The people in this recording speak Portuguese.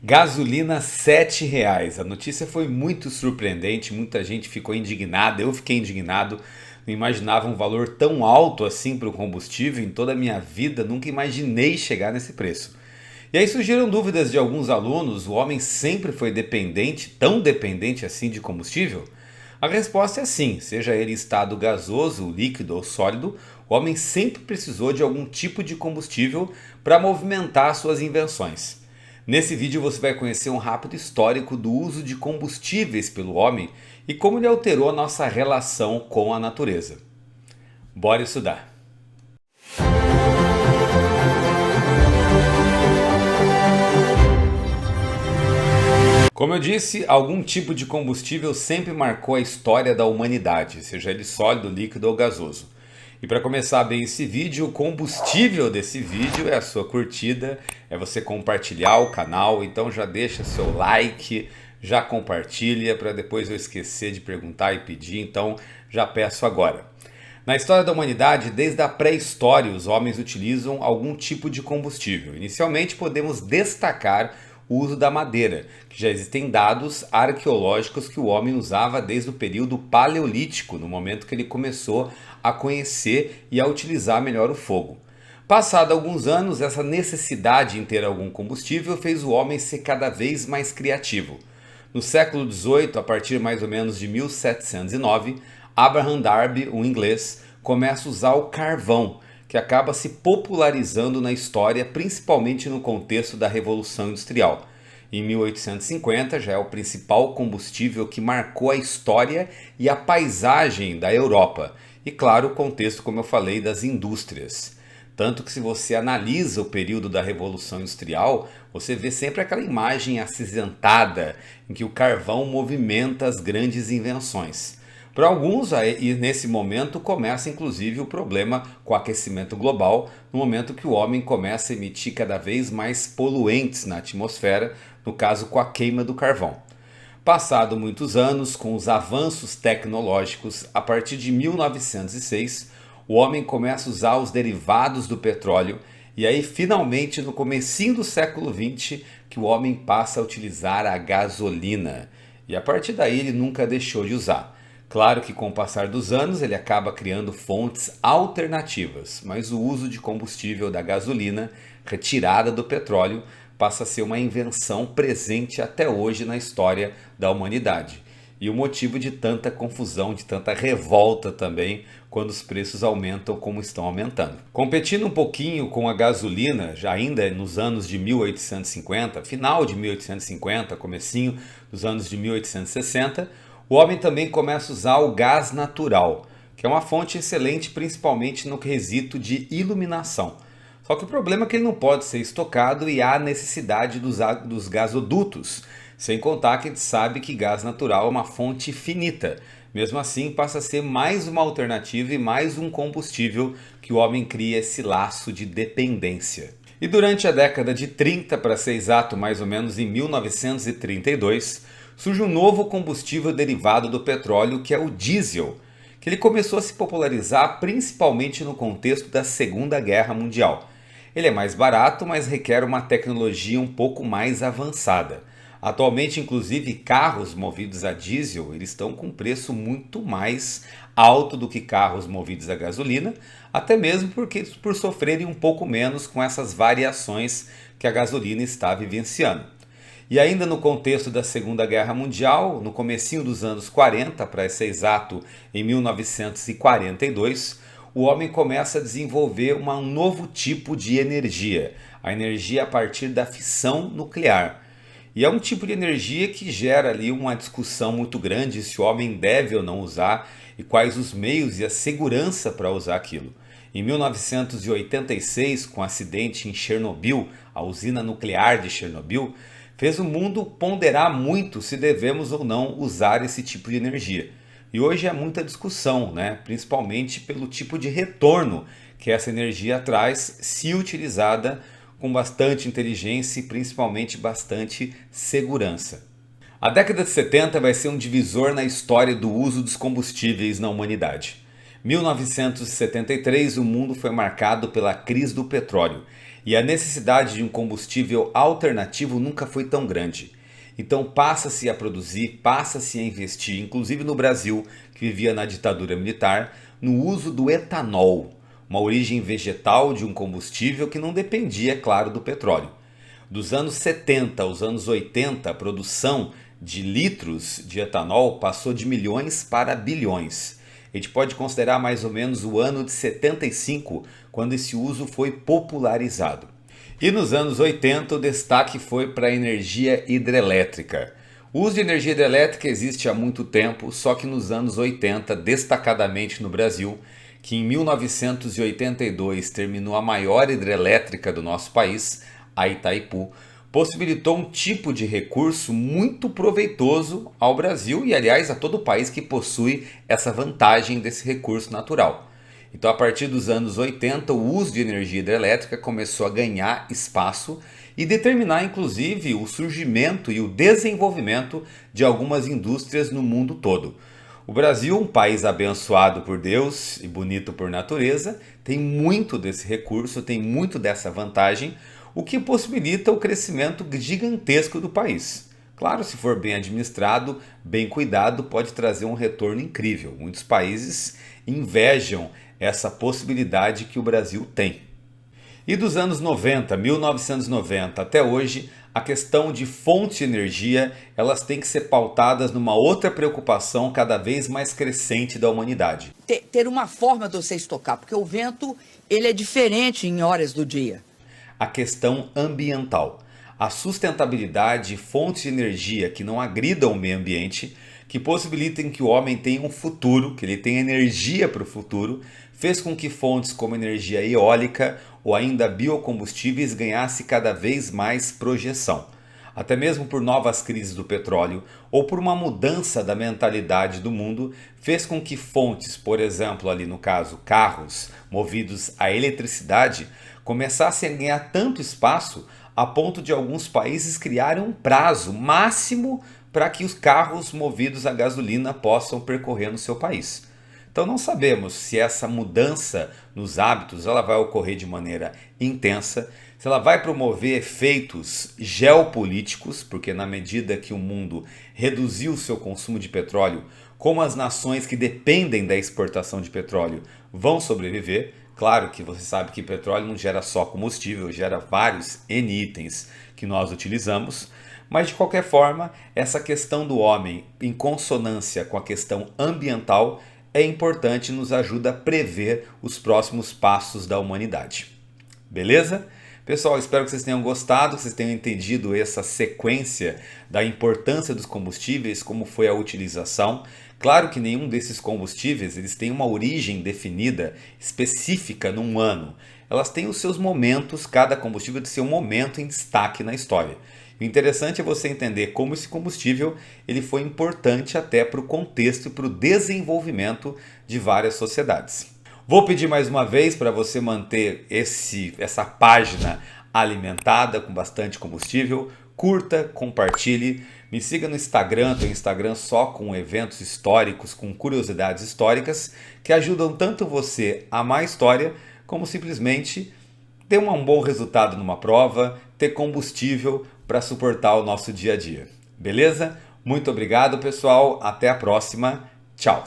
Gasolina R$ 7. A notícia foi muito surpreendente, muita gente ficou indignada, eu fiquei indignado. Não imaginava um valor tão alto assim para o combustível em toda a minha vida, nunca imaginei chegar nesse preço. E aí surgiram dúvidas de alguns alunos: o homem sempre foi dependente, tão dependente assim de combustível? A resposta é sim, seja ele em estado gasoso, líquido ou sólido, o homem sempre precisou de algum tipo de combustível para movimentar suas invenções. Nesse vídeo você vai conhecer um rápido histórico do uso de combustíveis pelo homem e como ele alterou a nossa relação com a natureza. Bora estudar! Como eu disse, algum tipo de combustível sempre marcou a história da humanidade, seja ele sólido, líquido ou gasoso. E para começar bem esse vídeo, o combustível desse vídeo é a sua curtida, é você compartilhar o canal, então já deixa seu like, já compartilha para depois eu esquecer de perguntar e pedir, então já peço agora. Na história da humanidade, desde a pré-história, os homens utilizam algum tipo de combustível. Inicialmente podemos destacar o uso da madeira, que já existem dados arqueológicos que o homem usava desde o período paleolítico, no momento que ele começou a conhecer e a utilizar melhor o fogo. Passado alguns anos, essa necessidade em ter algum combustível fez o homem ser cada vez mais criativo. No século XVIII, a partir mais ou menos de 1709, Abraham Darby, um inglês, começa a usar o carvão, que acaba se popularizando na história, principalmente no contexto da Revolução Industrial. Em 1850 já é o principal combustível que marcou a história e a paisagem da Europa. E claro, o contexto, como eu falei, das indústrias. Tanto que se você analisa o período da Revolução Industrial, você vê sempre aquela imagem acinzentada em que o carvão movimenta as grandes invenções. Para alguns, e nesse momento começa inclusive o problema com o aquecimento global, no momento que o homem começa a emitir cada vez mais poluentes na atmosfera, no caso com a queima do carvão. Passado muitos anos, com os avanços tecnológicos, a partir de 1906, o homem começa a usar os derivados do petróleo e aí finalmente no comecinho do século XX que o homem passa a utilizar a gasolina. E a partir daí ele nunca deixou de usar. Claro que com o passar dos anos ele acaba criando fontes alternativas, mas o uso de combustível da gasolina, retirada do petróleo, passa a ser uma invenção presente até hoje na história da humanidade. E o motivo de tanta confusão, de tanta revolta também, quando os preços aumentam como estão aumentando. Competindo um pouquinho com a gasolina, já ainda nos anos de 1850, final de 1850, comecinho dos anos de 1860, o homem também começa a usar o gás natural, que é uma fonte excelente principalmente no quesito de iluminação. Só que o problema é que ele não pode ser estocado e há necessidade dos gasodutos, sem contar que a gente sabe que gás natural é uma fonte finita. Mesmo assim, passa a ser mais uma alternativa e mais um combustível que o homem cria esse laço de dependência. E durante a década de 30, para ser exato, mais ou menos em 1932, surge um novo combustível derivado do petróleo que é o diesel, que ele começou a se popularizar principalmente no contexto da Segunda Guerra Mundial. Ele é mais barato, mas requer uma tecnologia um pouco mais avançada. Atualmente, inclusive, carros movidos a diesel eles estão com preço muito mais alto do que carros movidos a gasolina, até mesmo por sofrerem um pouco menos com essas variações que a gasolina está vivenciando. E ainda no contexto da Segunda Guerra Mundial, no comecinho dos anos 40, para ser exato, em 1942, o homem começa a desenvolver um novo tipo de energia, a energia a partir da fissão nuclear. E é um tipo de energia que gera ali uma discussão muito grande se o homem deve ou não usar e quais os meios e a segurança para usar aquilo. Em 1986, com o acidente em Chernobyl, a usina nuclear de Chernobyl, fez o mundo ponderar muito se devemos ou não usar esse tipo de energia. E hoje há muita discussão, né? Principalmente pelo tipo de retorno que essa energia traz se utilizada com bastante inteligência e principalmente bastante segurança. A década de 70 vai ser um divisor na história do uso dos combustíveis na humanidade. 1973, o mundo foi marcado pela crise do petróleo. E a necessidade de um combustível alternativo nunca foi tão grande. Então passa-se a produzir, passa-se a investir, inclusive no Brasil, que vivia na ditadura militar, no uso do etanol, uma origem vegetal de um combustível que não dependia, é claro, do petróleo. Dos anos 70 aos anos 80, a produção de litros de etanol passou de milhões para bilhões. A gente pode considerar mais ou menos o ano de 75, quando esse uso foi popularizado. E nos anos 80 o destaque foi para a energia hidrelétrica. O uso de energia hidrelétrica existe há muito tempo, só que nos anos 80, destacadamente no Brasil, que em 1982 terminou a maior hidrelétrica do nosso país, a Itaipu, possibilitou um tipo de recurso muito proveitoso ao Brasil e, aliás, a todo o país que possui essa vantagem desse recurso natural. Então, a partir dos anos 80, o uso de energia hidrelétrica começou a ganhar espaço e determinar, inclusive, o surgimento e o desenvolvimento de algumas indústrias no mundo todo. O Brasil, um país abençoado por Deus e bonito por natureza, tem muito desse recurso, tem muito dessa vantagem, o que possibilita o crescimento gigantesco do país. Claro, se for bem administrado, bem cuidado, pode trazer um retorno incrível. Muitos países invejam essa possibilidade que o Brasil tem. E dos anos 90, 1990 até hoje, a questão de fontes de energia, elas têm que ser pautadas numa outra preocupação cada vez mais crescente da humanidade. Ter uma forma de você estocar, porque o vento ele é diferente em horas do dia. A questão ambiental. A sustentabilidade, fontes de energia que não agridam o meio ambiente, que possibilitem que o homem tenha um futuro, que ele tenha energia para o futuro, fez com que fontes como energia eólica ou ainda biocombustíveis ganhasse cada vez mais projeção. Até mesmo por novas crises do petróleo ou por uma mudança da mentalidade do mundo, fez com que fontes, por exemplo, ali no caso carros movidos a eletricidade, começassem a ganhar tanto espaço a ponto de alguns países criarem um prazo máximo para que os carros movidos a gasolina possam percorrer no seu país. Então não sabemos se essa mudança nos hábitos ela vai ocorrer de maneira intensa, se ela vai promover efeitos geopolíticos, porque na medida que o mundo reduziu o seu consumo de petróleo, como as nações que dependem da exportação de petróleo vão sobreviver. Claro que você sabe que petróleo não gera só combustível, gera vários N itens que nós utilizamos, mas de qualquer forma, essa questão do homem em consonância com a questão ambiental é importante e nos ajuda a prever os próximos passos da humanidade. Beleza? Pessoal, espero que vocês tenham gostado, que vocês tenham entendido essa sequência da importância dos combustíveis, como foi a utilização. Claro que nenhum desses combustíveis eles têm uma origem definida, específica num ano. Elas têm os seus momentos, cada combustível tem seu momento em destaque na história. O interessante é você entender como esse combustível ele foi importante até para o contexto e para o desenvolvimento de várias sociedades. Vou pedir mais uma vez para você manter essa página alimentada com bastante combustível. Curta, compartilhe, me siga no Instagram, tenho Instagram só com eventos históricos, com curiosidades históricas, que ajudam tanto você a amar a história, como simplesmente ter um bom resultado numa prova, ter combustível para suportar o nosso dia a dia. Beleza? Muito obrigado, pessoal. Até a próxima. Tchau.